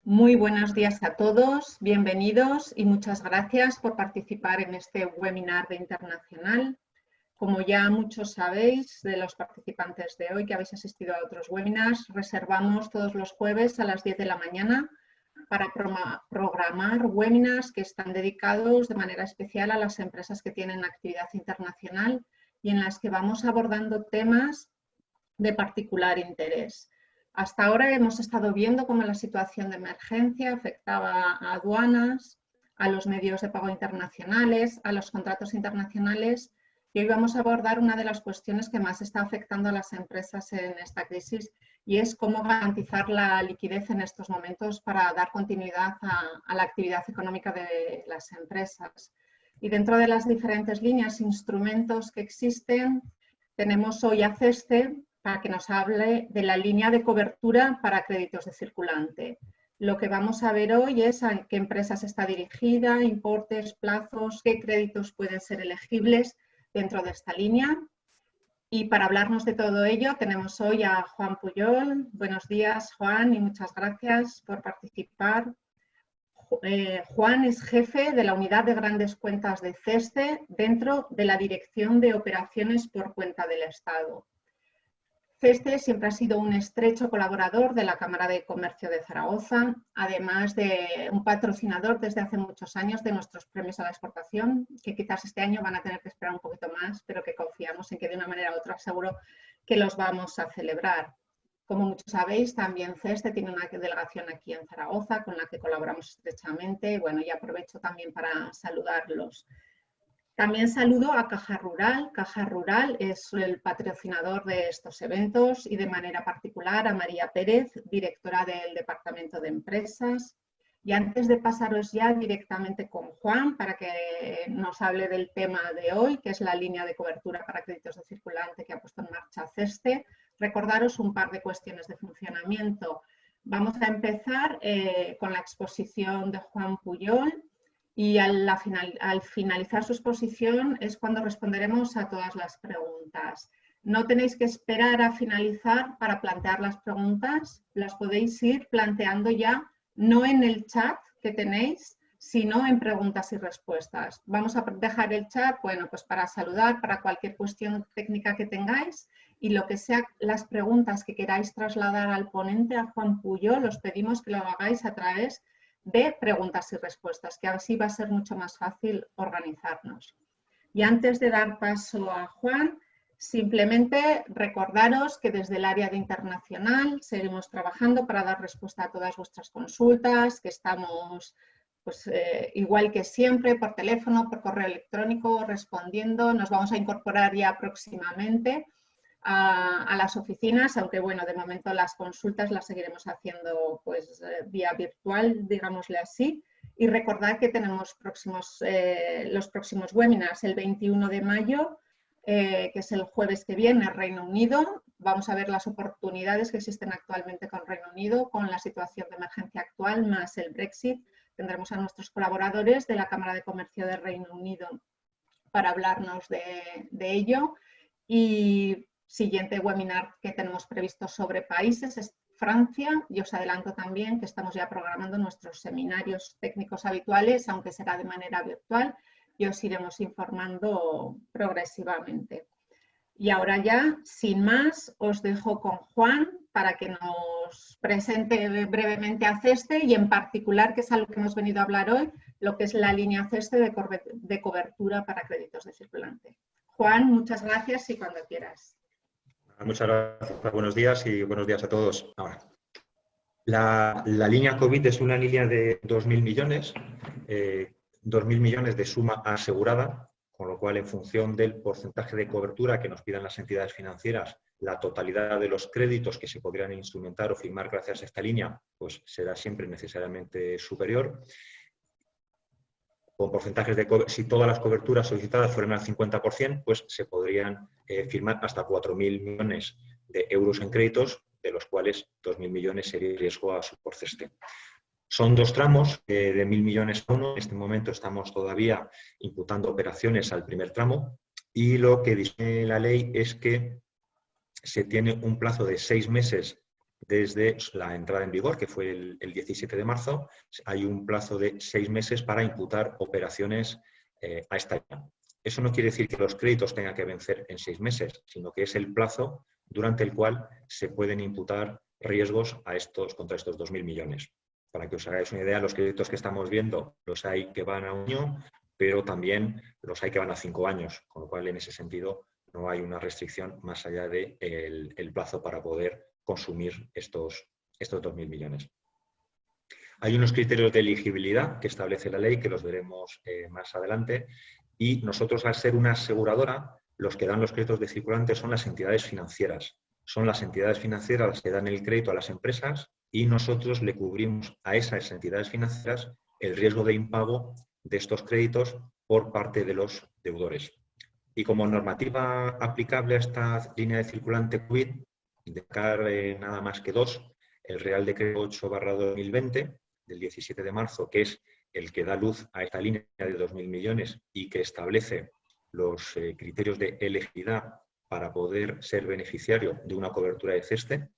Muy buenos días a todos, bienvenidos y muchas gracias por participar en este webinar de Internacional. Como ya muchos sabéis de los participantes de hoy que habéis asistido a otros webinars, reservamos todos los jueves a las 10 de la mañana para programar webinars que están dedicados de manera especial a las empresas que tienen actividad internacional y en las que vamos abordando temas de particular interés. Hasta ahora hemos estado viendo cómo la situación de emergencia afectaba a aduanas, a los medios de pago internacionales, a los contratos internacionales, y hoy vamos a abordar una de las cuestiones que más está afectando a las empresas en esta crisis, y es cómo garantizar la liquidez en estos momentos para dar continuidad a la actividad económica de las empresas. Y dentro de las diferentes líneas e instrumentos que existen, tenemos hoy a CESCE para que nos hable de la línea de cobertura para créditos de circulante. Lo que vamos a ver hoy es a qué empresas está dirigida, importes, plazos, qué créditos pueden ser elegibles dentro de esta línea. Y para hablarnos de todo ello tenemos hoy a Juan Puyol. Buenos días, Juan, y muchas gracias por participar. Juan es jefe de la unidad de grandes cuentas de CESCE dentro de la Dirección de Operaciones por Cuenta del Estado. CESCE siempre ha sido un estrecho colaborador de la Cámara de Comercio de Zaragoza, además de un patrocinador desde hace muchos años de nuestros premios a la exportación, que quizás este año van a tener que esperar un poquito más, pero que confiamos en que de una manera u otra seguro que los vamos a celebrar. Como muchos sabéis, también CESCE tiene una delegación aquí en Zaragoza con la que colaboramos estrechamente. Bueno, y aprovecho también para saludarlos. También saludo a Caja Rural. Caja Rural es el patrocinador de estos eventos y de manera particular a María Pérez, directora del Departamento de Empresas. Y antes de pasaros ya directamente con Juan para que nos hable del tema de hoy, que es la línea de cobertura para créditos de circulante que ha puesto en marcha CESCE, recordaros un par de cuestiones de funcionamiento. Vamos a empezar con la exposición de Juan Puyol. Y al finalizar su exposición es cuando responderemos a todas las preguntas. No tenéis que esperar a finalizar para plantear las preguntas, las podéis ir planteando ya, no en el chat que tenéis, sino en preguntas y respuestas. Vamos a dejar el chat, bueno, pues para saludar, para cualquier cuestión técnica que tengáis, y lo que sea las preguntas que queráis trasladar al ponente, a Juan Puyol, os pedimos que lo hagáis a través de preguntas y respuestas, que así va a ser mucho más fácil organizarnos. Y antes de dar paso a Juan, simplemente recordaros que desde el área de internacional seguimos trabajando para dar respuesta a todas vuestras consultas, que estamos pues, igual que siempre, por teléfono, por correo electrónico, respondiendo. Nos vamos a incorporar ya próximamente a las oficinas, aunque bueno, de momento las consultas las seguiremos haciendo pues vía virtual, digámosle así. Y recordad que tenemos los próximos webinars el 21 de mayo, que es el jueves que viene, Reino Unido. Vamos a ver las oportunidades que existen actualmente con Reino Unido, con la situación de emergencia actual, más el Brexit. Tendremos a nuestros colaboradores de la Cámara de Comercio de Reino Unido para hablarnos de ello. Y siguiente webinar que tenemos previsto sobre países es Francia, y os adelanto también que estamos ya programando nuestros seminarios técnicos habituales, aunque será de manera virtual, y os iremos informando progresivamente. Y ahora ya, sin más, os dejo con Juan para que nos presente brevemente a CESCE y en particular, que es algo que hemos venido a hablar hoy, lo que es la línea CESCE de cobertura para créditos de circulante. Juan, muchas gracias y cuando quieras. Muchas gracias, buenos días y buenos días a todos. Ahora, la línea COVID es una línea de 2.000 millones, 2.000 millones de suma asegurada, con lo cual en función del porcentaje de cobertura que nos pidan las entidades financieras, la totalidad de los créditos que se podrían instrumentar o firmar gracias a esta línea, pues será siempre necesariamente superior. Con porcentajes de si todas las coberturas solicitadas fueran al 50%, pues se podrían firmar hasta 4.000 millones de euros en créditos, de los cuales 2.000 millones sería el riesgo por CESCE. Son dos tramos de 1.000 millones a uno. En este momento estamos todavía imputando operaciones al primer tramo y lo que dice la ley es que se tiene un plazo de 6 meses desde la entrada en vigor, que fue el 17 de marzo, hay un plazo de 6 meses para imputar operaciones a esta línea. Eso no quiere decir que los créditos tengan que vencer en 6 meses, sino que es el plazo durante el cual se pueden imputar riesgos contra estos 2.000 millones. Para que os hagáis una idea, los créditos que estamos viendo los hay que van a 1 año, pero también los hay que van a 5 años, con lo cual en ese sentido no hay una restricción más allá del el plazo para poder consumir estos 2.000 millones. Hay unos criterios de elegibilidad que establece la ley, que los veremos más adelante, y nosotros, al ser una aseguradora, los que dan los créditos de circulante son las entidades financieras. Son las entidades financieras las que dan el crédito a las empresas y nosotros le cubrimos a esas entidades financieras el riesgo de impago de estos créditos por parte de los deudores. Y como normativa aplicable a esta línea de circulante COVID, destacar nada más que 2, el Real Decreto 8/2020 del 17 de marzo, que es el que da luz a esta línea de 2.000 millones y que establece los criterios de elegibilidad para poder ser beneficiario de una cobertura de CESTE.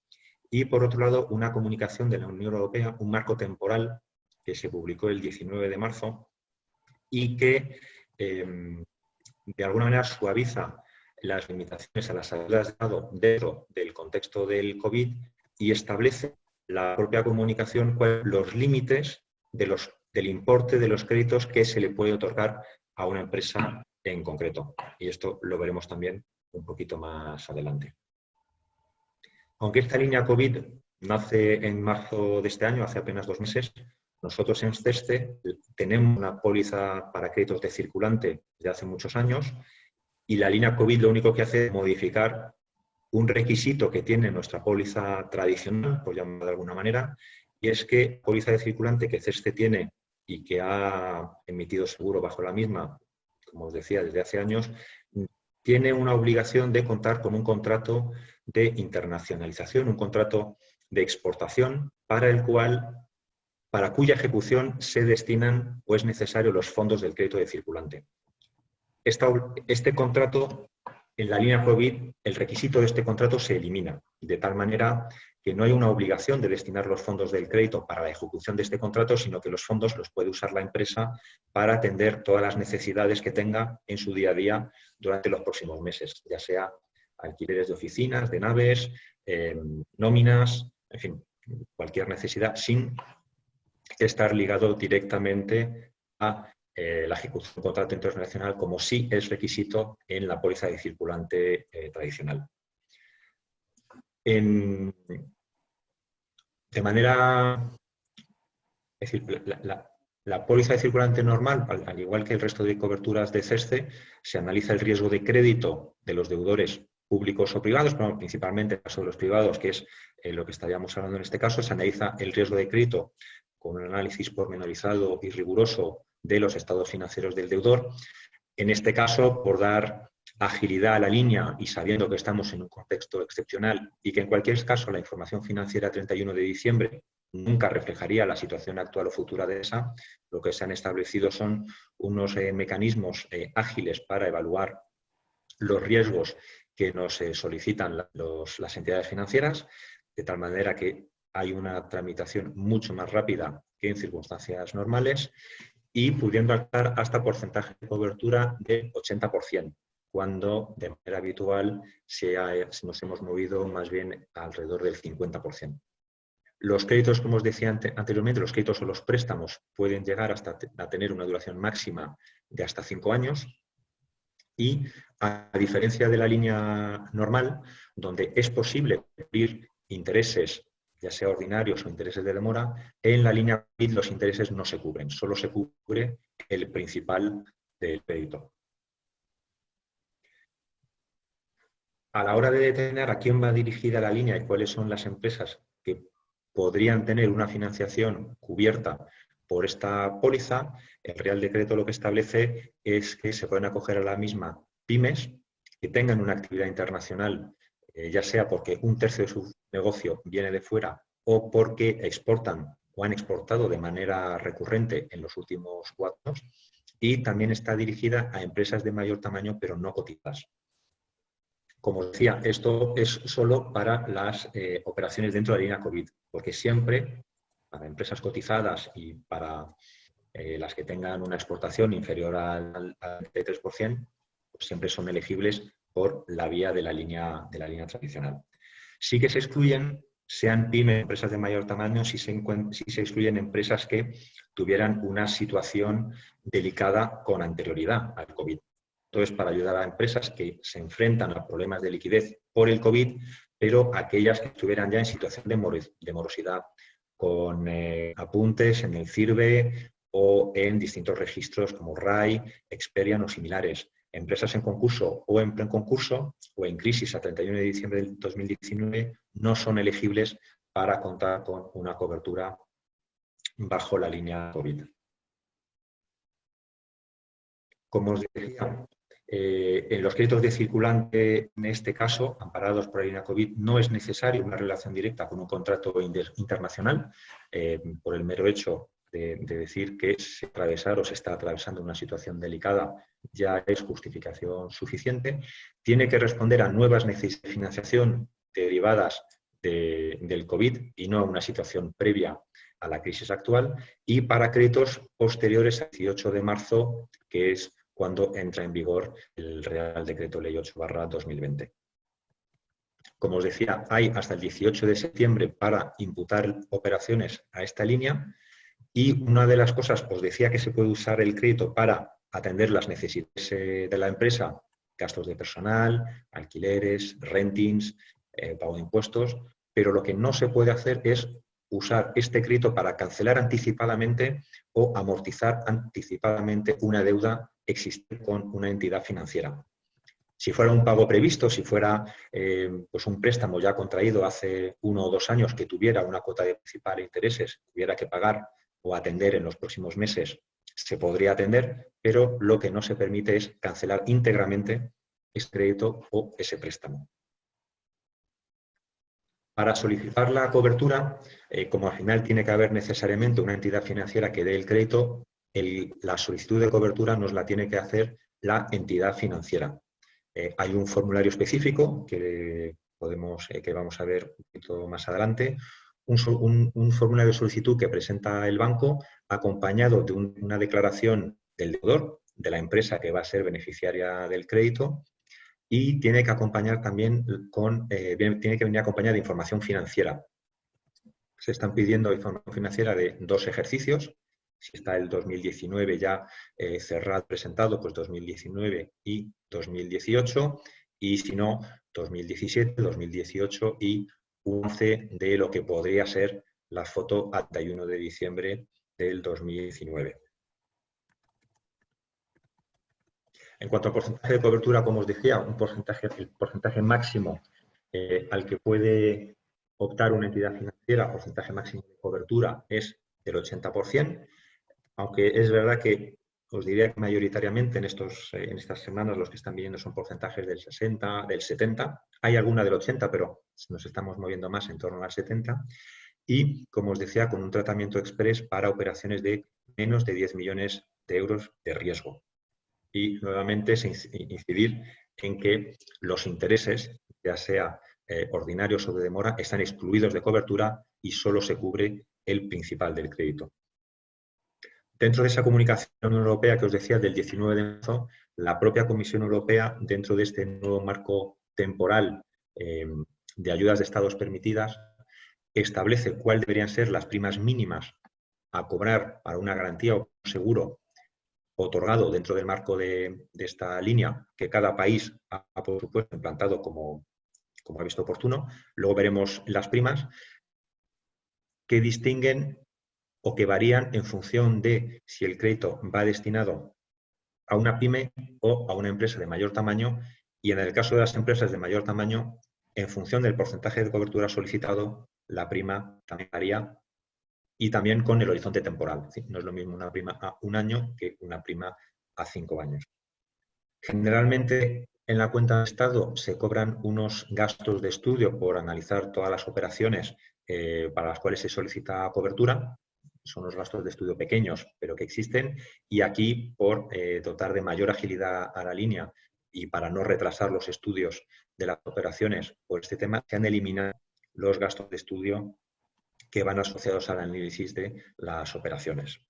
Y, por otro lado, una comunicación de la Unión Europea, un marco temporal que se publicó el 19 de marzo y que, de alguna manera, suaviza las limitaciones a las ayudas de Estado dentro del contexto del COVID y establece la propia comunicación los límites del importe de los créditos que se le puede otorgar a una empresa en concreto. Y esto lo veremos también un poquito más adelante. Aunque esta línea COVID nace en marzo de este año, hace apenas 2 meses, nosotros en CESTE tenemos una póliza para créditos de circulante de hace muchos años y la línea COVID lo único que hace es modificar un requisito que tiene nuestra póliza tradicional, por llamarlo de alguna manera, y es que la póliza de circulante que CESTE tiene y que ha emitido seguro bajo la misma, como os decía, desde hace años, tiene una obligación de contar con un contrato de internacionalización, un contrato de exportación para cuya ejecución se destinan o es necesario los fondos del crédito de circulante. Este contrato, en la línea COVID, el requisito de este contrato se elimina, de tal manera que no hay una obligación de destinar los fondos del crédito para la ejecución de este contrato, sino que los fondos los puede usar la empresa para atender todas las necesidades que tenga en su día a día durante los próximos meses, ya sea alquileres de oficinas, de naves, nóminas, en fin, cualquier necesidad, sin estar ligado directamente a la ejecución de un contrato internacional, como sí es requisito en la póliza de circulante tradicional. De manera, es decir, la póliza de circulante normal, al igual que el resto de coberturas de CESTE, se analiza el riesgo de crédito de los deudores públicos o privados, pero principalmente en el caso de los privados, que es lo que estaríamos hablando en este caso, se analiza el riesgo de crédito con un análisis pormenorizado y riguroso de los estados financieros del deudor. En este caso, por dar agilidad a la línea y sabiendo que estamos en un contexto excepcional y que en cualquier caso la información financiera 31 de diciembre nunca reflejaría la situación actual o futura de esa, lo que se han establecido son unos mecanismos ágiles para evaluar los riesgos que nos solicitan las entidades financieras, de tal manera que hay una tramitación mucho más rápida que en circunstancias normales y pudiendo alcanzar hasta porcentaje de cobertura del 80%, cuando de manera habitual nos hemos movido más bien alrededor del 50%. Los créditos, como os decía anteriormente, los créditos o los préstamos pueden llegar a tener una duración máxima de hasta 5 años y, a diferencia de la línea normal, donde es posible cubrir intereses, ya sea ordinarios o intereses de demora, en la línea COVID los intereses no se cubren, solo se cubre el principal del crédito. A la hora de determinar a quién va dirigida la línea y cuáles son las empresas que podrían tener una financiación cubierta por esta póliza, el Real Decreto lo que establece es que se pueden acoger a la misma pymes que tengan una actividad internacional, ya sea porque 1/3 de su negocio viene de fuera o porque exportan o han exportado de manera recurrente en los últimos 4 años, y también está dirigida a empresas de mayor tamaño pero no cotizadas. Como os decía, esto es solo para las operaciones dentro de la línea COVID, porque siempre, para empresas cotizadas y para las que tengan una exportación inferior al 33%, pues siempre son elegibles por la vía de la línea tradicional. Sí que se excluyen, sean pymes, empresas de mayor tamaño, si se excluyen empresas que tuvieran una situación delicada con anterioridad al COVID. Entonces, para ayudar a empresas que se enfrentan a problemas de liquidez por el COVID, pero aquellas que estuvieran ya en situación de morosidad, con apuntes en el CIRBE o en distintos registros como RAI, Experian o similares. Empresas en concurso o en preconcurso o en crisis a 31 de diciembre del 2019 no son elegibles para contar con una cobertura bajo la línea COVID. Como os decía, en los créditos de circulante, en este caso, amparados por la línea COVID, no es necesario una relación directa con un contrato internacional, por el mero hecho de decir que se está atravesando una situación delicada, ya es justificación suficiente. Tiene que responder a nuevas necesidades de financiación derivadas del COVID y no a una situación previa a la crisis actual, y para créditos posteriores al 18 de marzo, que es cuando entra en vigor el Real Decreto Ley 8/2020. Como os decía, hay hasta el 18 de septiembre para imputar operaciones a esta línea, y una de las cosas, os decía que se puede usar el crédito para atender las necesidades de la empresa, gastos de personal, alquileres, rentings, pago de impuestos, pero lo que no se puede hacer es usar este crédito para cancelar anticipadamente o amortizar anticipadamente una deuda existente con una entidad financiera. Si fuera un pago previsto, si fuera pues un préstamo ya contraído hace 1 o 2 años que tuviera una cuota de principal e intereses, hubiera que pagar o atender en los próximos meses, se podría atender, pero lo que no se permite es cancelar íntegramente ese crédito o ese préstamo. Para solicitar la cobertura, como al final tiene que haber necesariamente una entidad financiera que dé el crédito, la solicitud de cobertura nos la tiene que hacer la entidad financiera. Hay un formulario específico que vamos a ver un poquito más adelante, un formulario de solicitud que presenta el banco acompañado de una declaración del deudor, de la empresa que va a ser beneficiaria del crédito, y tiene que acompañar también tiene que venir acompañada de información financiera. Se están pidiendo información financiera de 2 ejercicios. Si está el 2019 ya cerrado, presentado, pues 2019 y 2018, y si no, 2017, 2018 y 11 de lo que podría ser la foto a 31 de diciembre del 2019. En cuanto al porcentaje de cobertura, como os decía, el porcentaje máximo al que puede optar una entidad financiera, porcentaje máximo de cobertura, es del 80%, aunque es verdad que os diría que mayoritariamente en estas semanas los que están viendo son porcentajes del 60, del 70, hay alguna del 80, pero nos estamos moviendo más en torno al 70, y, como os decía, con un tratamiento express para operaciones de menos de 10 millones de euros de riesgo. Y nuevamente incidir en que los intereses, ya sea ordinarios o de demora, están excluidos de cobertura y solo se cubre el principal del crédito. Dentro de esa comunicación europea que os decía del 19 de marzo, la propia Comisión Europea, dentro de este nuevo marco temporal de ayudas de Estados permitidas, establece cuáles deberían ser las primas mínimas a cobrar para una garantía o un seguro otorgado dentro del marco de esta línea, que cada país ha, por supuesto, implantado como ha visto oportuno. Luego veremos las primas que distinguen o que varían en función de si el crédito va destinado a una pyme o a una empresa de mayor tamaño, y en el caso de las empresas de mayor tamaño, en función del porcentaje de cobertura solicitado, la prima también varía, y también con el horizonte temporal. ¿Sí? No es lo mismo una prima a 1 año que una prima a 5 años. Generalmente, en la cuenta de Estado se cobran unos gastos de estudio por analizar todas las operaciones para las cuales se solicita cobertura. Son unos gastos de estudio pequeños, pero que existen, y aquí, por dotar de mayor agilidad a la línea y para no retrasar los estudios de las operaciones por este tema, se han eliminado los gastos de estudio que van asociados al análisis de las operaciones.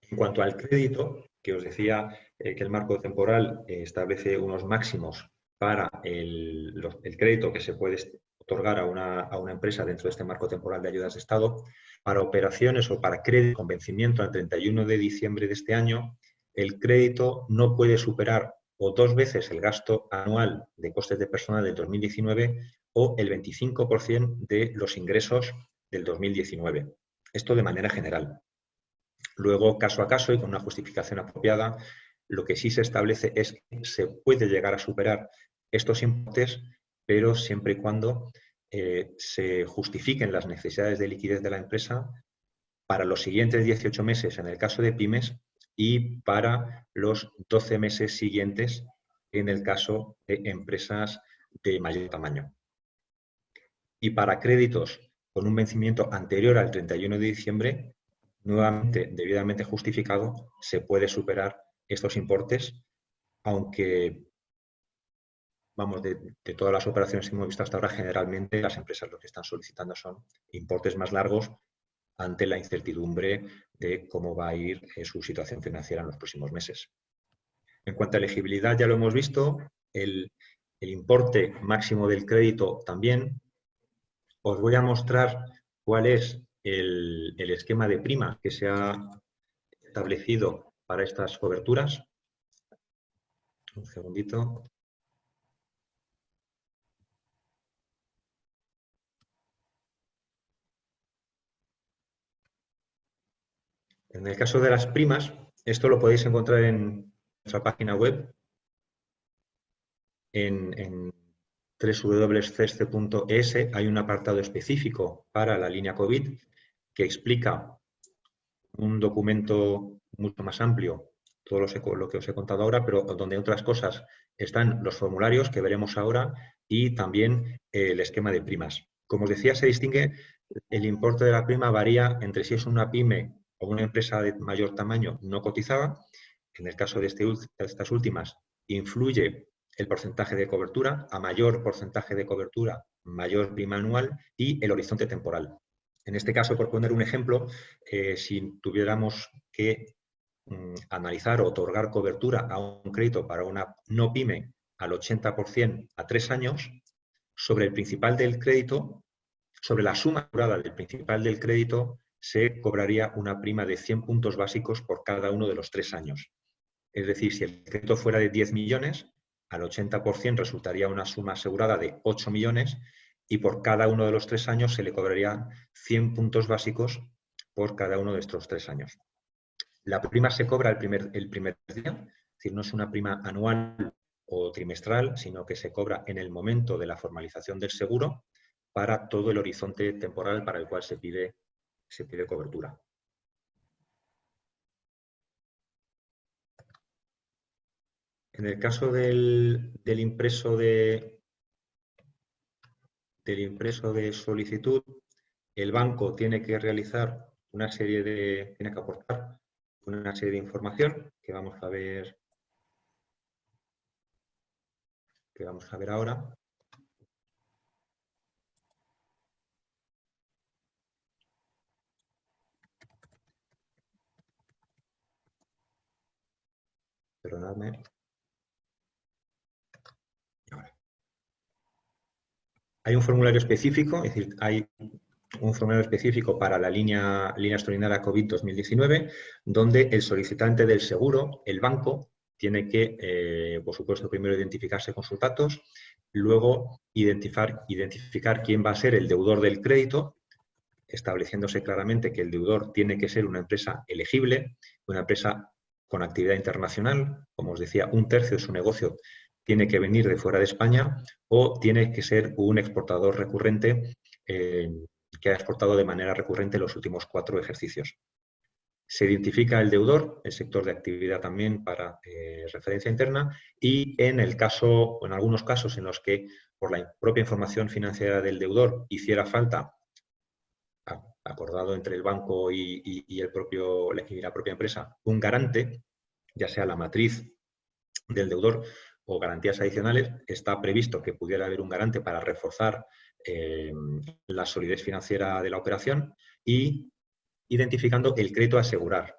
En cuanto al crédito, que os decía que el marco temporal establece unos máximos para el crédito que se puede otorgar a una empresa dentro de este marco temporal de ayudas de Estado, para operaciones o para crédito con vencimiento al 31 de diciembre de este año, el crédito no puede superar o 2 veces el gasto anual de costes de personal del 2019 o el 25% de los ingresos del 2019. Esto de manera general. Luego, caso a caso y con una justificación apropiada, lo que sí se establece es que se puede llegar a superar estos importes, pero siempre y cuando se justifiquen las necesidades de liquidez de la empresa para los siguientes 18 meses en el caso de pymes y para los 12 meses siguientes en el caso de empresas de mayor tamaño. Y para créditos con un vencimiento anterior al 31 de diciembre, nuevamente debidamente justificado, se puede superar estos importes, aunque, vamos, de todas las operaciones que hemos visto hasta ahora, generalmente las empresas lo que están solicitando son importes más largos ante la incertidumbre de cómo va a ir su situación financiera en los próximos meses. En cuanto a elegibilidad, ya lo hemos visto, el importe máximo del crédito también. Os voy a mostrar cuál es el esquema de prima que se ha establecido para estas coberturas. Un segundito. En el caso de las primas, esto lo podéis encontrar en nuestra página web, en www.ceste.es. Hay un apartado específico para la línea COVID que explica un documento mucho más amplio, todo lo que os he contado ahora, pero donde otras cosas están los formularios que veremos ahora y también el esquema de primas. Como os decía, se distingue, el importe de la prima varía entre si es una pyme o una empresa de mayor tamaño no cotizada. En el caso de estas últimas, influye el porcentaje de cobertura. A mayor porcentaje de cobertura, mayor prima anual y el horizonte temporal. En este caso, por poner un ejemplo, si tuviéramos que analizar o otorgar cobertura a un crédito para una no pyme al 80% a 3 años, sobre el principal del crédito, sobre la suma asegurada del principal del crédito, se cobraría una prima de 100 puntos básicos por cada uno de los 3 años. Es decir, si el crédito fuera de 10 millones, al 80% resultaría una suma asegurada de 8 millones y por cada uno de los 3 años se le cobraría 100 puntos básicos por cada uno de estos 3 años. La prima se cobra el primer día, es decir, no es una prima anual o trimestral, sino que se cobra en el momento de la formalización del seguro para todo el horizonte temporal para el cual se pide cobertura. En el caso del impreso de solicitud, el banco tiene que realizar tiene que aportar una serie de información que vamos a ver ahora. Perdonadme. Hay un formulario específico, es decir, hay un formulario específico para la línea extraordinaria COVID 2019, donde el solicitante del seguro, el banco, tiene que, por supuesto, primero identificarse con sus datos, luego identificar quién va a ser el deudor del crédito, estableciéndose claramente que el deudor tiene que ser una empresa elegible, una empresa con actividad internacional, como os decía, 1/3 de su negocio tiene que venir de fuera de España o tiene que ser un exportador recurrente que ha exportado de manera recurrente los últimos 4 ejercicios. Se identifica el deudor, el sector de actividad también para referencia interna y en algunos casos en los que por la propia información financiera del deudor hiciera falta, acordado entre el banco y la propia empresa, un garante, ya sea la matriz del deudor o garantías adicionales, está previsto que pudiera haber un garante para reforzar la solidez financiera de la operación y identificando el crédito a asegurar,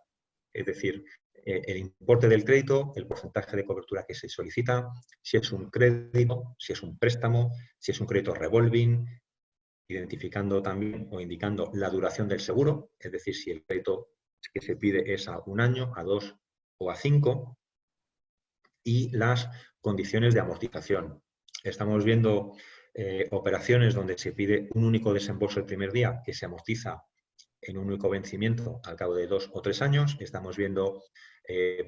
es decir, el importe del crédito, el porcentaje de cobertura que se solicita, si es un crédito, si es un préstamo, si es un crédito revolving, identificando también o indicando la duración del seguro, es decir, si el crédito que se pide es a 1 año, a 2 o a 5, y las condiciones de amortización. Estamos viendo operaciones donde se pide un único desembolso el primer día que se amortiza en un único vencimiento al cabo de 2 o 3 años. Estamos viendo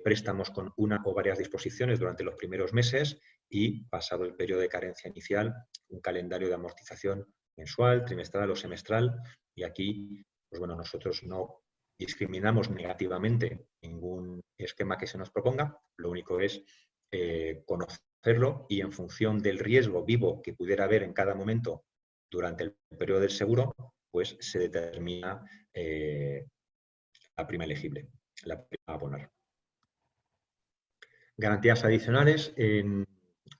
préstamos con una o varias disposiciones durante los primeros meses y, pasado el periodo de carencia inicial, un calendario de amortización mensual, trimestral o semestral. Y aquí, pues bueno, nosotros no discriminamos negativamente ningún esquema que se nos proponga. Lo único es conocerlo y, en función del riesgo vivo que pudiera haber en cada momento durante el periodo del seguro, pues se determina la prima elegible, la prima a abonar. Garantías adicionales.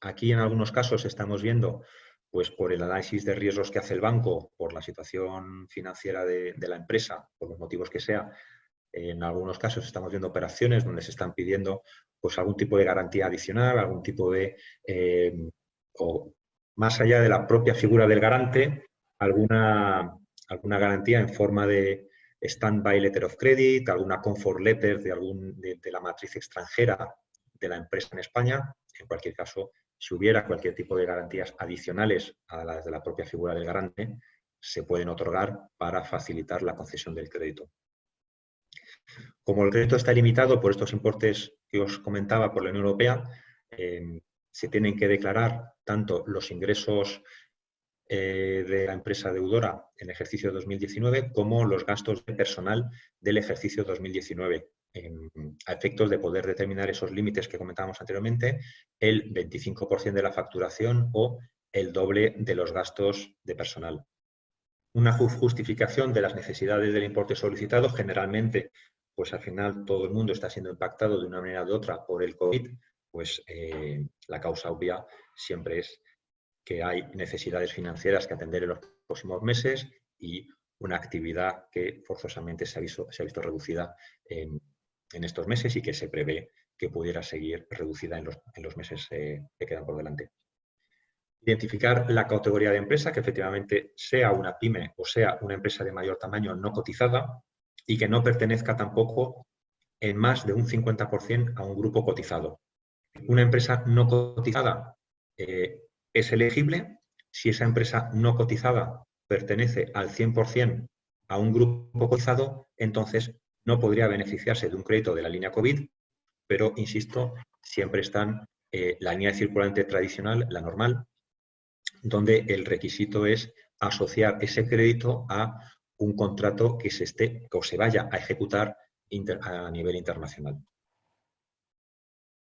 Aquí, en algunos casos, estamos viendo, pues por el análisis de riesgos que hace el banco, por la situación financiera de la empresa, por los motivos que sea, en algunos casos estamos viendo operaciones donde se están pidiendo pues algún tipo de garantía adicional, algún tipo de, o más allá de la propia figura del garante, alguna garantía en forma de stand-by letter of credit, alguna comfort letter de la matriz extranjera de la empresa en España. En cualquier caso, si hubiera cualquier tipo de garantías adicionales a las de la propia figura del garante, se pueden otorgar para facilitar la concesión del crédito. Como el crédito está limitado por estos importes que os comentaba por la Unión Europea, se tienen que declarar tanto los ingresos de la empresa deudora en el ejercicio 2019 como los gastos de personal del ejercicio 2019. A efectos de poder determinar esos límites que comentábamos anteriormente, el 25% de la facturación o el doble de los gastos de personal. Una justificación de las necesidades del importe solicitado, generalmente, pues al final todo el mundo está siendo impactado de una manera u otra por el COVID, pues la causa obvia siempre es que hay necesidades financieras que atender en los próximos meses y una actividad que forzosamente se ha visto reducida en estos meses y que se prevé que pudiera seguir reducida en los meses que quedan por delante. Identificar la categoría de empresa, que efectivamente sea una pyme o sea una empresa de mayor tamaño no cotizada y que no pertenezca tampoco en más de un 50% a un grupo cotizado. Una empresa no cotizada es elegible si esa empresa no cotizada pertenece al 100% a un grupo cotizado. Entonces no podría beneficiarse de un crédito de la línea COVID, pero, insisto, siempre están la línea de circulante tradicional, la normal, donde el requisito es asociar ese crédito a un contrato que se vaya a ejecutar a nivel internacional.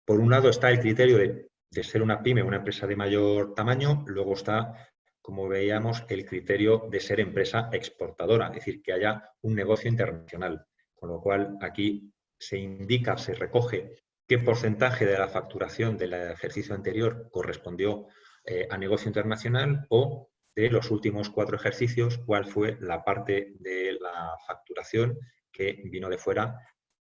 Por un lado está el criterio de ser una pyme, una empresa de mayor tamaño. Luego está, como veíamos, el criterio de ser empresa exportadora, es decir, que haya un negocio internacional. Con lo cual, aquí se indica, se recoge qué porcentaje de la facturación del ejercicio anterior correspondió a negocio internacional, o de los últimos 4 ejercicios, cuál fue la parte de la facturación que vino de fuera,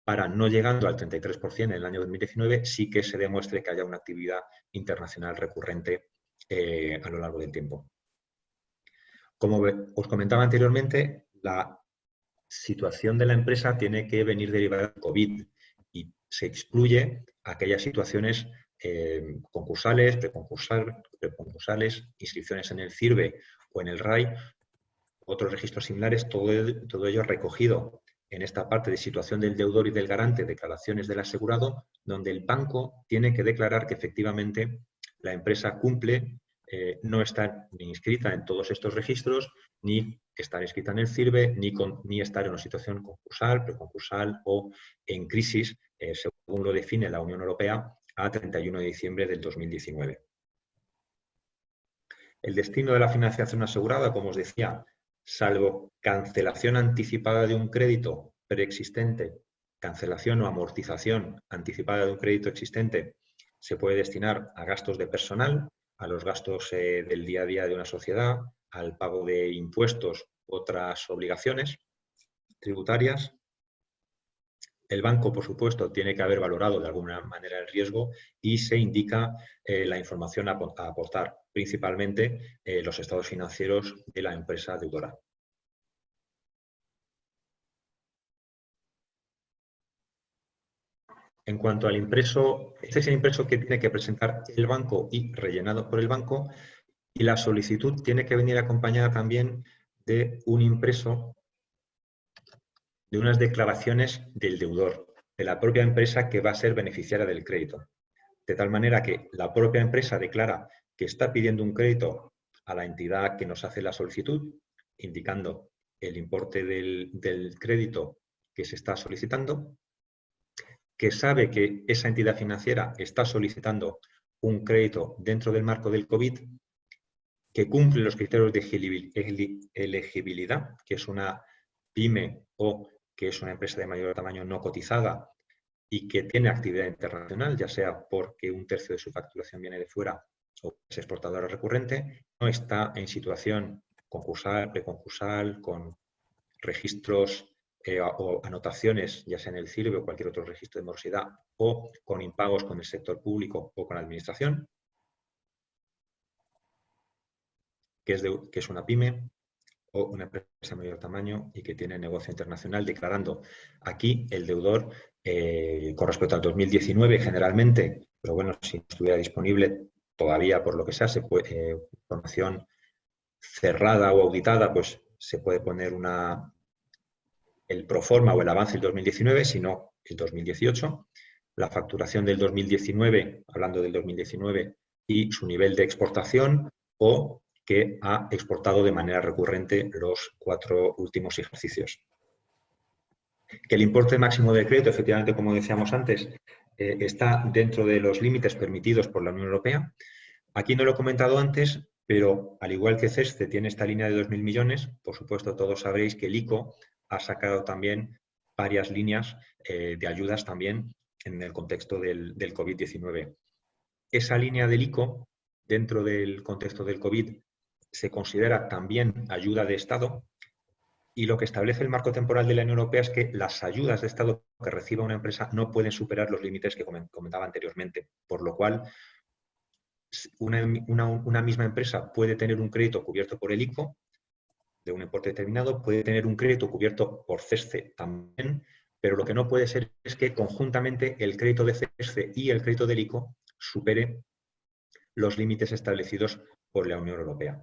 para, no llegando al 33% en el año 2019, sí que se demuestre que haya una actividad internacional recurrente a lo largo del tiempo. Como os comentaba anteriormente, la situación de la empresa tiene que venir derivada del COVID y se excluye aquellas situaciones concursales, preconcursales, inscripciones en el CIRBE o en el RAI, otros registros similares, todo ello recogido en esta parte de situación del deudor y del garante, declaraciones del asegurado, donde el banco tiene que declarar que efectivamente la empresa cumple, no está ni inscrita en todos estos registros, ni estar inscrita en el CIRBE, ni estar en una situación concursal, preconcursal o en crisis, según lo define la Unión Europea, a 31 de diciembre del 2019. El destino de la financiación asegurada, como os decía, salvo cancelación anticipada de un crédito preexistente, cancelación o amortización anticipada de un crédito existente se puede destinar a gastos de personal, a los gastos del día a día de una sociedad, al pago de impuestos, otras obligaciones tributarias. El banco, por supuesto, tiene que haber valorado de alguna manera el riesgo y se indica la información a aportar, principalmente los estados financieros de la empresa deudora. En cuanto al impreso, este es el impreso que tiene que presentar el banco y rellenado por el banco, y la solicitud tiene que venir acompañada también de un impreso de unas declaraciones del deudor, de la propia empresa que va a ser beneficiaria del crédito. De tal manera que la propia empresa declara que está pidiendo un crédito a la entidad que nos hace la solicitud, indicando el importe del crédito que se está solicitando, que sabe que esa entidad financiera está solicitando un crédito dentro del marco del COVID, que cumple los criterios de elegibilidad, que es una pyme o que es una empresa de mayor tamaño no cotizada y que tiene actividad internacional, ya sea porque un tercio de su facturación viene de fuera o es exportadora recurrente, no está en situación concursal, preconcursal, con registros o anotaciones, ya sea en el CIRBE o cualquier otro registro de morosidad, o con impagos con el sector público o con la administración, que es una pyme o una empresa de mayor tamaño y que tiene negocio internacional, declarando aquí el deudor con respecto al 2019 generalmente, pero bueno, si no estuviera disponible todavía por lo que sea, información cerrada o auditada, pues se puede poner el proforma o el avance del 2019, sino el 2018, la facturación del 2019, hablando del 2019, y su nivel de exportación, o que ha exportado de manera recurrente los 4 últimos ejercicios. Que el importe máximo de crédito, efectivamente, como decíamos antes, está dentro de los límites permitidos por la Unión Europea. Aquí no lo he comentado antes, pero al igual que CESCE tiene esta línea de 2.000 millones, por supuesto todos sabréis que el ICO ha sacado también varias líneas de ayudas también en el contexto del COVID-19. Esa línea del ICO, dentro del contexto del COVID, se considera también ayuda de Estado, y lo que establece el marco temporal de la Unión Europea es que las ayudas de Estado que reciba una empresa no pueden superar los límites que comentaba anteriormente, por lo cual una misma empresa puede tener un crédito cubierto por el ICO de un importe determinado, puede tener un crédito cubierto por CESCE también, pero lo que no puede ser es que conjuntamente el crédito de CESCE y el crédito del ICO supere los límites establecidos por la Unión Europea.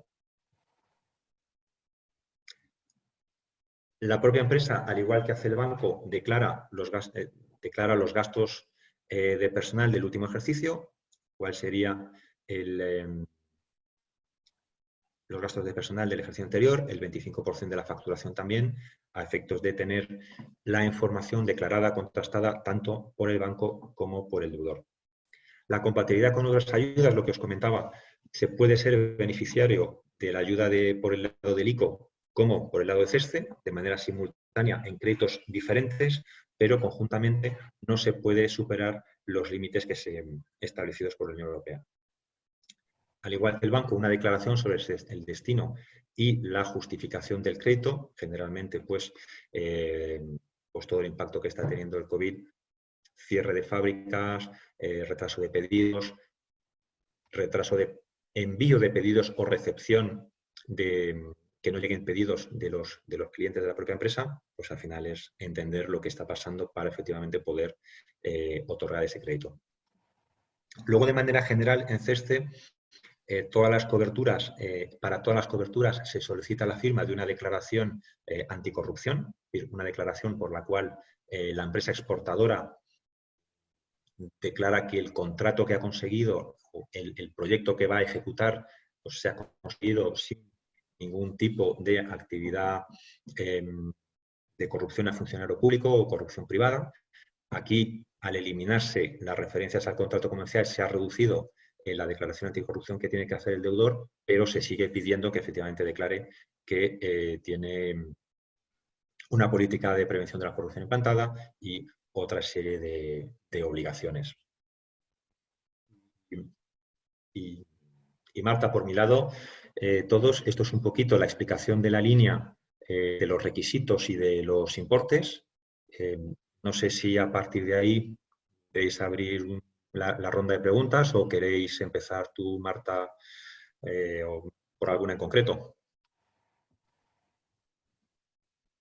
La propia empresa, al igual que hace el banco, declara los gastos de personal del último ejercicio, cuál sería los gastos de personal del ejercicio anterior, el 25% de la facturación también, a efectos de tener la información declarada, contrastada, tanto por el banco como por el deudor. La compatibilidad con otras ayudas, lo que os comentaba, se puede ser beneficiario de la ayuda por el lado del ICO como por el lado de CESCE, de manera simultánea en créditos diferentes, pero conjuntamente no se puede superar los límites que se establecidos por la Unión Europea. Al igual que el banco, una declaración sobre el destino y la justificación del crédito, generalmente pues todo el impacto que está teniendo el COVID, cierre de fábricas, retraso de pedidos, retraso de envío de pedidos o recepción de que no lleguen pedidos de los clientes de la propia empresa, pues al final es entender lo que está pasando para efectivamente poder otorgar ese crédito. Luego, de manera general, en CESCE, todas las coberturas, para todas las coberturas se solicita la firma de una declaración anticorrupción, es decir, una declaración por la cual la empresa exportadora declara que el contrato que ha conseguido, el proyecto que va a ejecutar, pues se ha conseguido sin ningún tipo de actividad de corrupción a funcionario público o corrupción privada. Aquí, al eliminarse las referencias al contrato comercial, se ha reducido la declaración anticorrupción que tiene que hacer el deudor, pero se sigue pidiendo que efectivamente declare que tiene una política de prevención de la corrupción implantada y otra serie de obligaciones. y Marta, por mi lado, todos, esto es un poquito la explicación de la línea, de los requisitos y de los importes. No sé si a partir de ahí queréis abrir la ronda de preguntas o queréis empezar tú, Marta, o por alguna en concreto.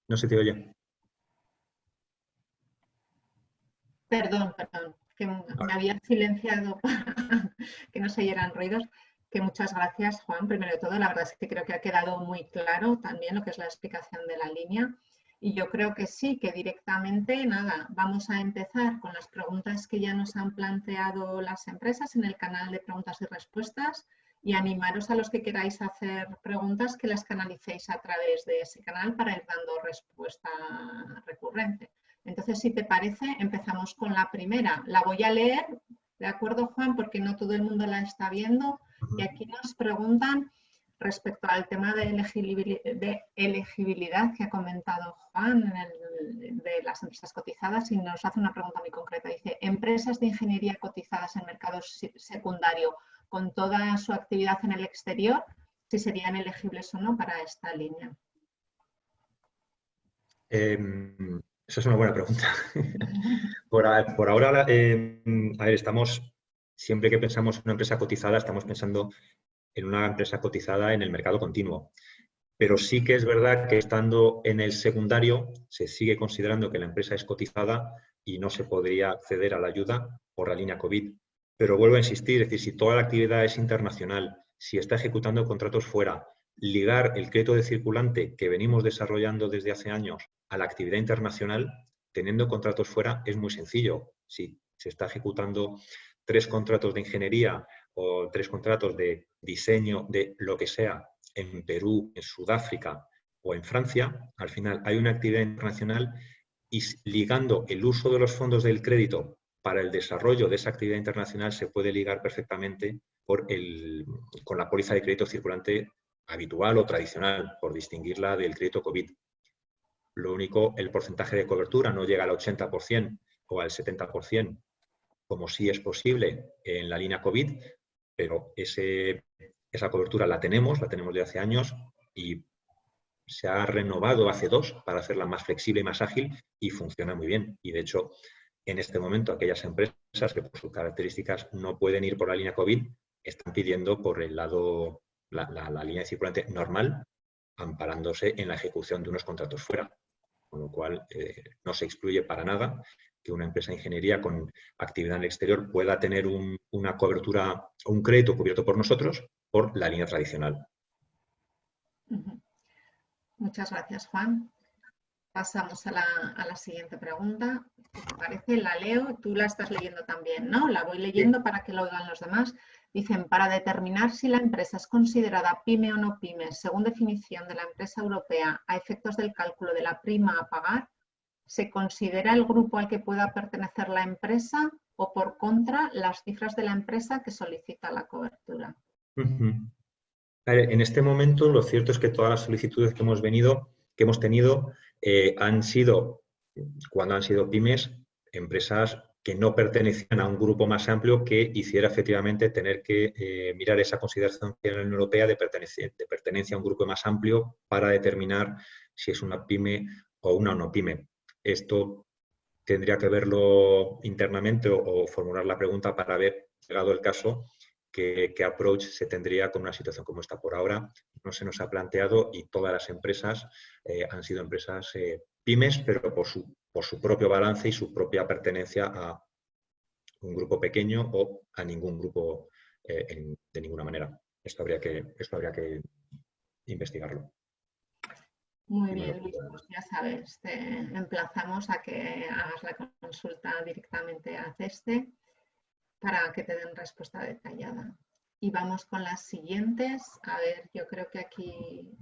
No se te oye. Perdón, que me había silenciado para que no se oyeran ruidos. Que muchas gracias, Juan. Primero de todo, la verdad es que creo que ha quedado muy claro también lo que es la explicación de la línea. Y yo creo que sí, que directamente, nada, vamos a empezar con las preguntas que ya nos han planteado las empresas en el canal de preguntas y respuestas y animaros a los que queráis hacer preguntas que las canalicéis a través de ese canal para ir dando respuesta recurrente. Entonces, si te parece, empezamos con la primera. La voy a leer, ¿de acuerdo, Juan? Porque no todo el mundo la está viendo. Y aquí nos preguntan respecto al tema de elegibilidad que ha comentado Juan de las empresas cotizadas y nos hace una pregunta muy concreta. Dice, empresas de ingeniería cotizadas en mercado secundario con toda su actividad en el exterior, si serían elegibles o no para esta línea. Esa es una buena pregunta. Por ahora, a ver, siempre que pensamos en una empresa cotizada, estamos pensando en una empresa cotizada en el mercado continuo. Pero sí que es verdad que estando en el secundario se sigue considerando que la empresa es cotizada y no se podría acceder a la ayuda por la línea COVID. Pero vuelvo a insistir, es decir, si toda la actividad es internacional, si está ejecutando contratos fuera, ligar el crédito de circulante que venimos desarrollando desde hace años a la actividad internacional, teniendo contratos fuera, es muy sencillo. Si se está ejecutando 3 contratos de ingeniería o 3 contratos de diseño de lo que sea en Perú, en Sudáfrica o en Francia, al final hay una actividad internacional y ligando el uso de los fondos del crédito para el desarrollo de esa actividad internacional se puede ligar perfectamente con la póliza de crédito circulante habitual o tradicional, por distinguirla del crédito COVID. Lo único, el porcentaje de cobertura no llega al 80% o al 70%, como sí es posible en la línea COVID, pero esa cobertura la tenemos de hace años y se ha renovado hace 2 para hacerla más flexible y más ágil y funciona muy bien. Y de hecho, en este momento, aquellas empresas que por sus características no pueden ir por la línea COVID, están pidiendo por el lado, la línea de circulante normal, amparándose en la ejecución de unos contratos fuera. Con lo cual, no se excluye para nada que una empresa de ingeniería con actividad en el exterior pueda tener una cobertura, un crédito cubierto por nosotros por la línea tradicional. Muchas gracias, Juan. Pasamos a la siguiente pregunta. Si te parece, la leo. Tú la estás leyendo también, ¿no? La voy leyendo para que lo oigan los demás. Dicen, para determinar si la empresa es considerada PYME o no PYME, según definición de la empresa europea, a efectos del cálculo de la prima a pagar, ¿se considera el grupo al que pueda pertenecer la empresa o, por contra, las cifras de la empresa que solicita la cobertura? En este momento, lo cierto es que todas las solicitudes que hemos tenido, han sido, cuando han sido pymes, empresas que no pertenecían a un grupo más amplio que hiciera efectivamente tener que mirar esa consideración que en la Unión Europea de pertenencia a un grupo más amplio para determinar si es una pyme o una no pyme. Esto tendría que verlo internamente o formular la pregunta para ver, llegado el caso, qué approach se tendría con una situación como esta. Por ahora no se nos ha planteado y todas las empresas han sido empresas pymes, pero por su propio balance y su propia pertenencia a un grupo pequeño o a ningún grupo de ninguna manera. Esto habría que investigarlo. Muy bien, Luis, pues ya sabes, te emplazamos a que hagas la consulta directamente a CESTE para que te den respuesta detallada. Y vamos con las siguientes. A ver, yo creo que aquí...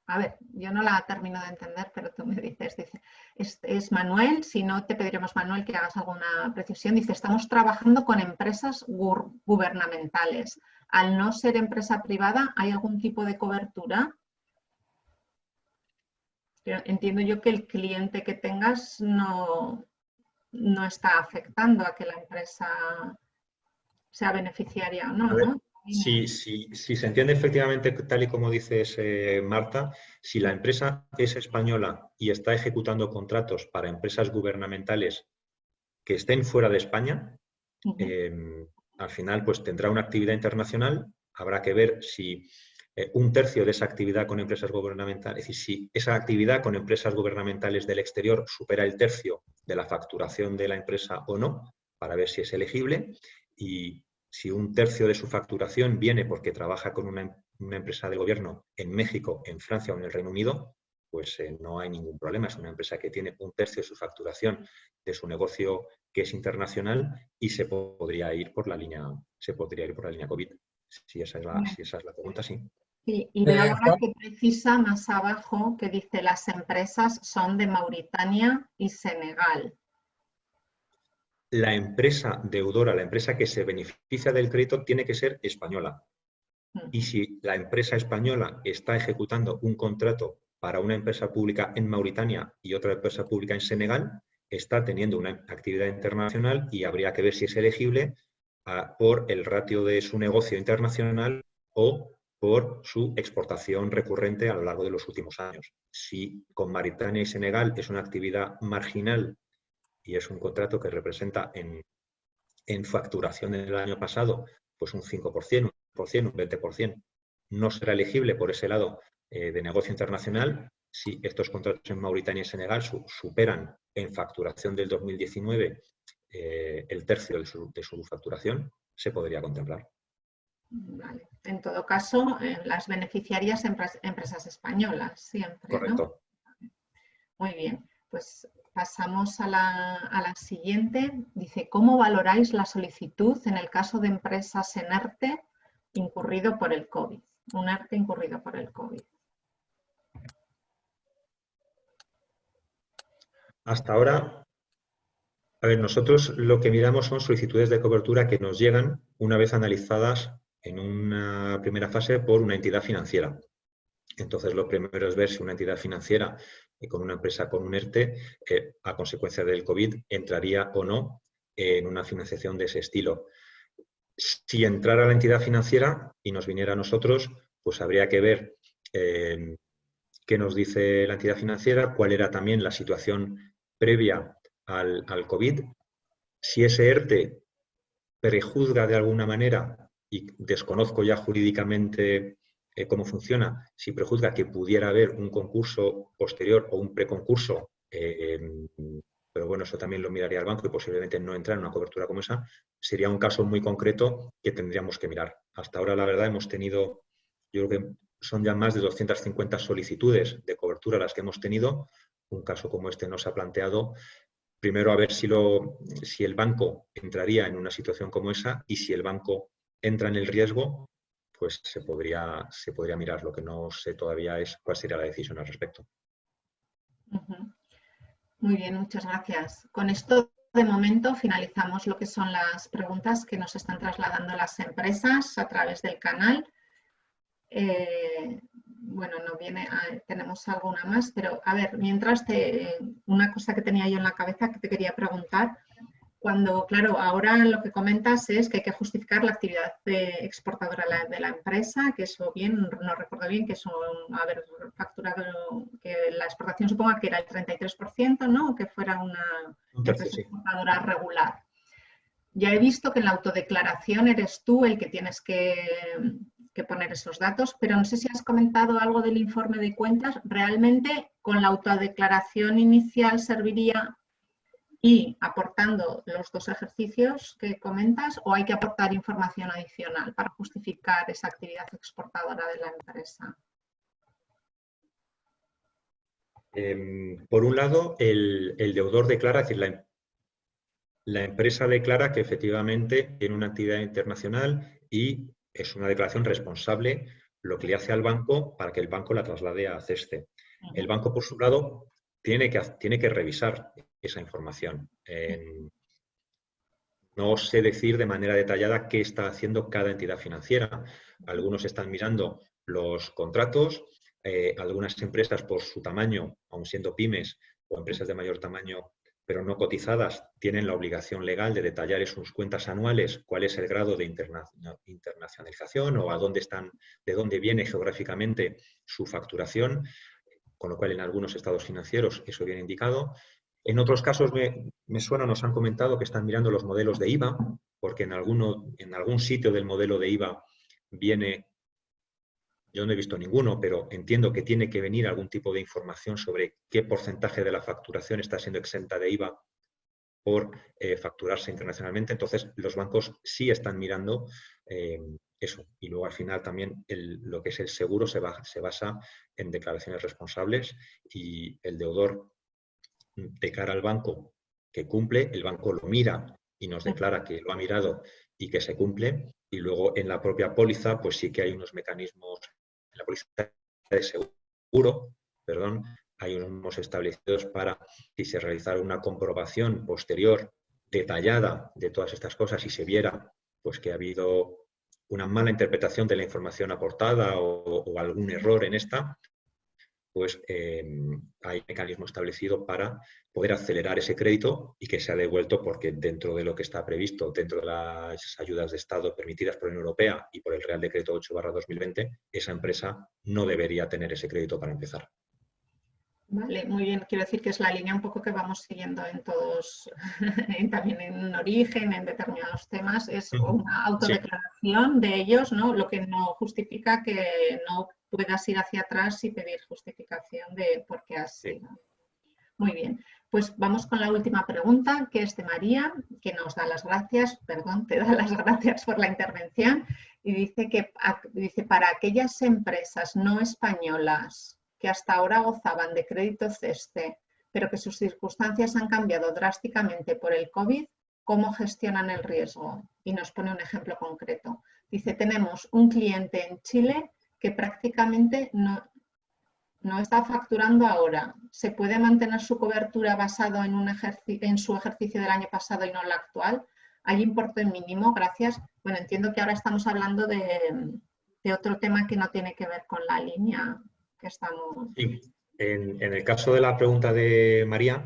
A ver, yo no la termino de entender, pero tú me dices, dice, es Manuel, si no te pediremos, Manuel, que hagas alguna precisión. Dice, estamos trabajando con empresas gubernamentales. Al no ser empresa privada, ¿hay algún tipo de cobertura? Entiendo yo que el cliente que tengas no está afectando a que la empresa sea beneficiaria o no, A ver, ¿no? si se entiende efectivamente, tal y como dices, Marta, si la empresa es española y está ejecutando contratos para empresas gubernamentales que estén fuera de España, Ujú. al final pues tendrá una actividad internacional. Habrá que ver si un tercio de esa actividad con empresas gubernamentales, es decir, si esa actividad con empresas gubernamentales del exterior supera el tercio de la facturación de la empresa o no, para ver si es elegible. Y si un tercio de su facturación viene porque trabaja con una empresa de gobierno en México, en Francia o en el Reino Unido, pues no hay ningún problema. Es una empresa que tiene un tercio de su facturación de su negocio que es internacional y se podría ir por la línea COVID. Si esa es la pregunta, sí. Sí, y veo ahora Juan, que precisa más abajo que dice las empresas son de Mauritania y Senegal. La empresa deudora, la empresa que se beneficia del crédito, tiene que ser española. Y si la empresa española está ejecutando un contrato para una empresa pública en Mauritania y otra empresa pública en Senegal, está teniendo una actividad internacional y habría que ver si es elegible por el ratio de su negocio internacional o por su exportación recurrente a lo largo de los últimos años. Si con Mauritania y Senegal es una actividad marginal y es un contrato que representa en facturación del año pasado pues un 5%, un 20%, no será elegible por ese lado de negocio internacional. Si estos contratos en Mauritania y Senegal superan en facturación del 2019 el tercio de su facturación, se podría contemplar. Vale. En todo caso, las beneficiarias empresas españolas, siempre, ¿no? Correcto. Muy bien, pues pasamos a la siguiente. Dice, ¿cómo valoráis la solicitud en el caso de empresas en ERTE incurrido por el COVID? Un ERTE incurrido por el COVID. Hasta ahora, a ver, nosotros lo que miramos son solicitudes de cobertura que nos llegan una vez analizadas en una primera fase por una entidad financiera. Entonces, lo primero es ver si una entidad financiera con una empresa con un ERTE, a consecuencia del COVID, entraría o no en una financiación de ese estilo. Si entrara la entidad financiera y nos viniera a nosotros, pues habría que ver qué nos dice la entidad financiera, cuál era también la situación previa al COVID, si ese ERTE prejuzga de alguna manera, y desconozco ya jurídicamente cómo funciona, si prejuzga que pudiera haber un concurso posterior o un preconcurso, pero bueno, eso también lo miraría el banco y posiblemente no entrar en una cobertura como esa, sería un caso muy concreto que tendríamos que mirar. Hasta ahora, la verdad, hemos tenido, yo creo que son ya más de 250 solicitudes de cobertura las que hemos tenido. Un caso como este nos ha planteado primero a ver si el banco entraría en una situación como esa y si el banco entra en el riesgo, pues se podría mirar. Lo que no sé todavía es cuál sería la decisión al respecto. Muy bien, muchas gracias. Con esto, de momento, finalizamos lo que son las preguntas que nos están trasladando las empresas a través del canal. Bueno, no viene, tenemos alguna más, pero a ver, mientras una cosa que tenía yo en la cabeza que te quería preguntar, cuando, claro, ahora lo que comentas es que hay que justificar la actividad exportadora de la empresa, que eso bien, no recuerdo bien, que eso haber facturado, que la exportación suponga que era el 33%, ¿no? O que fuera una empresa exportadora regular. Ya he visto que en la autodeclaración eres tú el que tienes que poner esos datos, pero no sé si has comentado algo del informe de cuentas. ¿Realmente con la autodeclaración inicial serviría y aportando los dos ejercicios que comentas o hay que aportar información adicional para justificar esa actividad exportadora de la empresa? Por un lado, el deudor declara, es decir, la empresa declara que efectivamente tiene una actividad internacional y es una declaración responsable lo que le hace al banco para que el banco la traslade a CESCE. El banco, por su lado, tiene que revisar esa información. No sé decir de manera detallada qué está haciendo cada entidad financiera. Algunos están mirando los contratos, algunas empresas por su tamaño, aun siendo pymes o empresas de mayor tamaño, pero no cotizadas, tienen la obligación legal de detallar en sus cuentas anuales cuál es el grado de internacionalización o de dónde viene geográficamente su facturación, con lo cual en algunos estados financieros eso viene indicado. En otros casos me suena, nos han comentado que están mirando los modelos de IVA, porque en algún sitio del modelo de IVA viene, yo no he visto ninguno, pero entiendo que tiene que venir algún tipo de información sobre qué porcentaje de la facturación está siendo exenta de IVA por facturarse internacionalmente. Entonces, los bancos sí están mirando eso. Y luego, al final, también lo que es el seguro se basa en declaraciones responsables y el deudor, de cara al banco que cumple, el banco lo mira y nos declara que lo ha mirado y que se cumple. Y luego, en la propia póliza, pues sí que hay unos mecanismos, en la póliza de seguro, perdón, hay unos establecidos para, si se realizara una comprobación posterior detallada de todas estas cosas y se viera pues que ha habido una mala interpretación de la información aportada o algún error en esta, pues hay mecanismo establecido para poder acelerar ese crédito y que sea devuelto, porque dentro de lo que está previsto, dentro de las ayudas de Estado permitidas por la Unión Europea y por el Real Decreto 8/2020, esa empresa no debería tener ese crédito para empezar. Vale, muy bien. Quiero decir que es la línea un poco que vamos siguiendo en todos, también en origen, en determinados temas. Es una autodeclaración de ellos, ¿no? Lo que no justifica que no puedas ir hacia atrás y pedir justificación de por qué has sido. Muy bien. Pues vamos con la última pregunta, que es de María, que nos da las gracias, perdón, te da las gracias por la intervención, y dice para aquellas empresas no españolas que hasta ahora gozaban de crédito CESCE, pero que sus circunstancias han cambiado drásticamente por el COVID, ¿cómo gestionan el riesgo? Y nos pone un ejemplo concreto. Dice, tenemos un cliente en Chile que prácticamente no está facturando ahora. ¿Se puede mantener su cobertura basado en su ejercicio del año pasado y no el actual? ¿Hay importe mínimo? Gracias. Bueno, entiendo que ahora estamos hablando de otro tema que no tiene que ver con la línea que estamos... Sí. En el caso de la pregunta de María,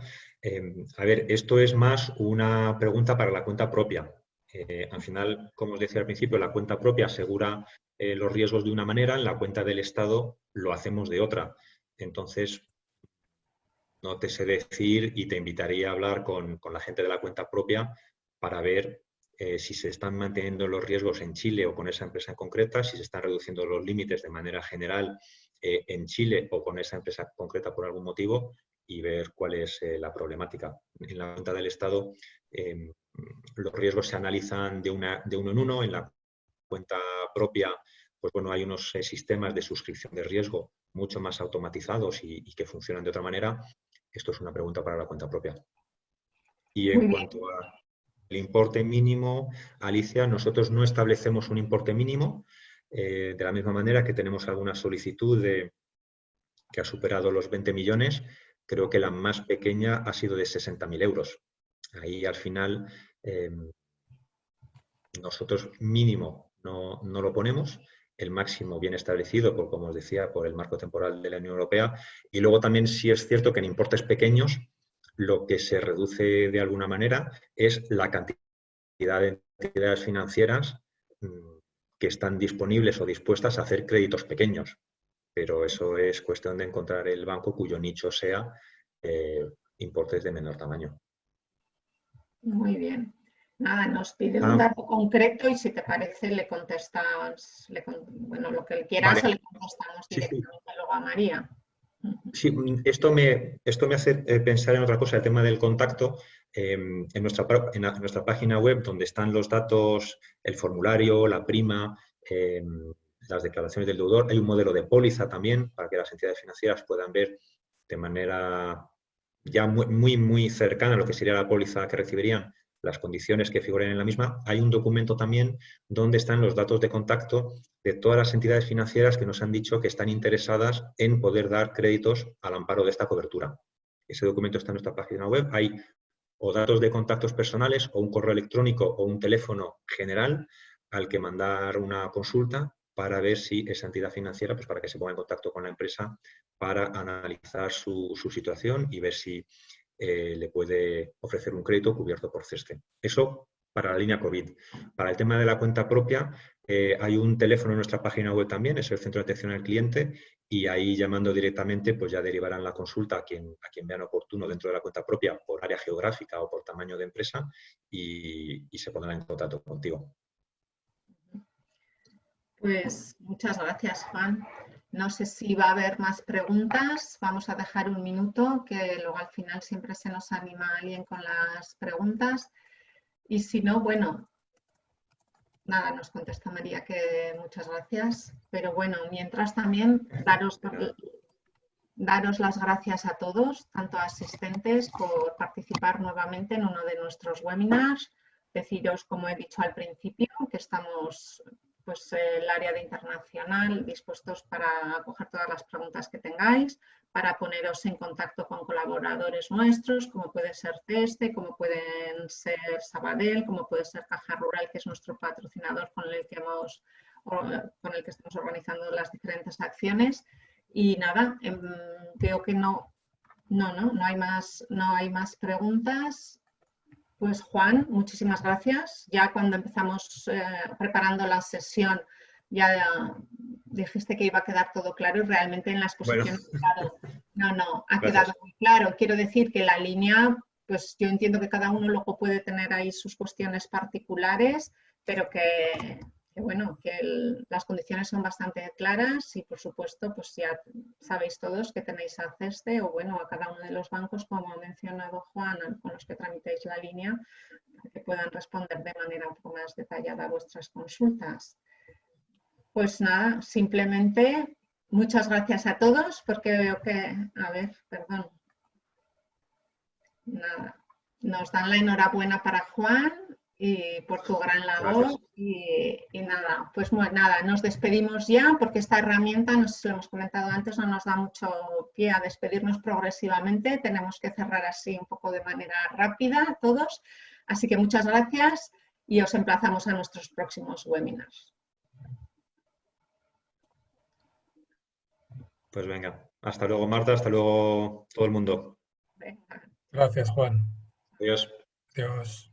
a ver, esto es más una pregunta para la cuenta propia. Al final, como os decía al principio, la cuenta propia asegura los riesgos de una manera, en la cuenta del Estado lo hacemos de otra. Entonces, no te sé decir y te invitaría a hablar con la gente de la cuenta propia para ver si se están manteniendo los riesgos en Chile o con esa empresa en concreta, si se están reduciendo los límites de manera general en Chile o con esa empresa concreta por algún motivo, y ver cuál es la problemática. En la cuenta del Estado los riesgos se analizan de uno en uno. En la cuenta propia, pues bueno, hay unos sistemas de suscripción de riesgo mucho más automatizados y que funcionan de otra manera. Esto es una pregunta para la cuenta propia. Y en cuanto al importe mínimo, Alicia, nosotros no establecemos un importe mínimo, de la misma manera que tenemos alguna solicitud que ha superado los 20 millones, creo que la más pequeña ha sido de 60.000 euros. Ahí al final nosotros mínimo no lo ponemos, el máximo bien establecido, como os decía, por el marco temporal de la Unión Europea. Y luego también sí es cierto que en importes pequeños lo que se reduce de alguna manera es la cantidad de entidades financieras que están disponibles o dispuestas a hacer créditos pequeños. Pero eso es cuestión de encontrar el banco cuyo nicho sea importes de menor tamaño. Muy bien. Nada, nos pide un dato concreto y si te parece le contestas, bueno, lo que quieras, vale, o le contestamos directamente luego a María. Sí, esto me hace pensar en otra cosa, el tema del contacto. En nuestra página web, donde están los datos, el formulario, la prima, las declaraciones del deudor, hay un modelo de póliza también para que las entidades financieras puedan ver de manera ya muy cercana a lo que sería la póliza que recibirían, las condiciones que figuren en la misma. Hay un documento también donde están los datos de contacto de todas las entidades financieras que nos han dicho que están interesadas en poder dar créditos al amparo de esta cobertura. Ese documento está en nuestra página web. Hay o datos de contactos personales o un correo electrónico o un teléfono general al que mandar una consulta para ver si esa entidad financiera, pues para que se ponga en contacto con la empresa para analizar su situación y ver si le puede ofrecer un crédito cubierto por CESCE. Eso para la línea COVID. Para el tema de la cuenta propia, hay un teléfono en nuestra página web también, es el Centro de Atención al Cliente, y ahí llamando directamente pues ya derivarán la consulta a quien vean oportuno dentro de la cuenta propia por área geográfica o por tamaño de empresa y se pondrán en contacto contigo. Pues muchas gracias, Juan. No sé si va a haber más preguntas. Vamos a dejar un minuto, que luego al final siempre se nos anima alguien con las preguntas. Y si no, bueno, nada, nos contesta María que muchas gracias. Pero bueno, mientras también daros las gracias a todos, tanto asistentes, por participar nuevamente en uno de nuestros webinars. Deciros, como he dicho al principio, que estamos pues el área de internacional dispuestos para acoger todas las preguntas que tengáis, para poneros en contacto con colaboradores nuestros, como puede ser CESCE, como pueden ser Sabadell, como puede ser Caja Rural, que es nuestro patrocinador con el que estamos organizando las diferentes acciones. Y nada, veo que no hay más preguntas. Pues Juan, muchísimas gracias. Ya cuando empezamos preparando la sesión, ya dijiste que iba a quedar todo claro y realmente en la exposición ha quedado muy claro. Quiero decir que la línea, pues yo entiendo que cada uno luego puede tener ahí sus cuestiones particulares, pero que bueno, que las condiciones son bastante claras y por supuesto, pues ya sabéis todos que tenéis a CESCE o bueno, a cada uno de los bancos, como ha mencionado Juan, con los que tramitéis la línea, para que puedan responder de manera un poco más detallada a vuestras consultas. Pues nada, simplemente muchas gracias a todos, porque veo que, a ver, perdón, nada, nos dan la enhorabuena para Juan y por tu gran labor y nada, pues nada, nos despedimos ya porque esta herramienta, no sé si lo hemos comentado antes, no nos da mucho pie a despedirnos progresivamente, tenemos que cerrar así un poco de manera rápida todos, así que muchas gracias y os emplazamos a nuestros próximos webinars. Pues venga, hasta luego Marta, hasta luego todo el mundo. Venga. Gracias, Juan. Adiós. Adiós.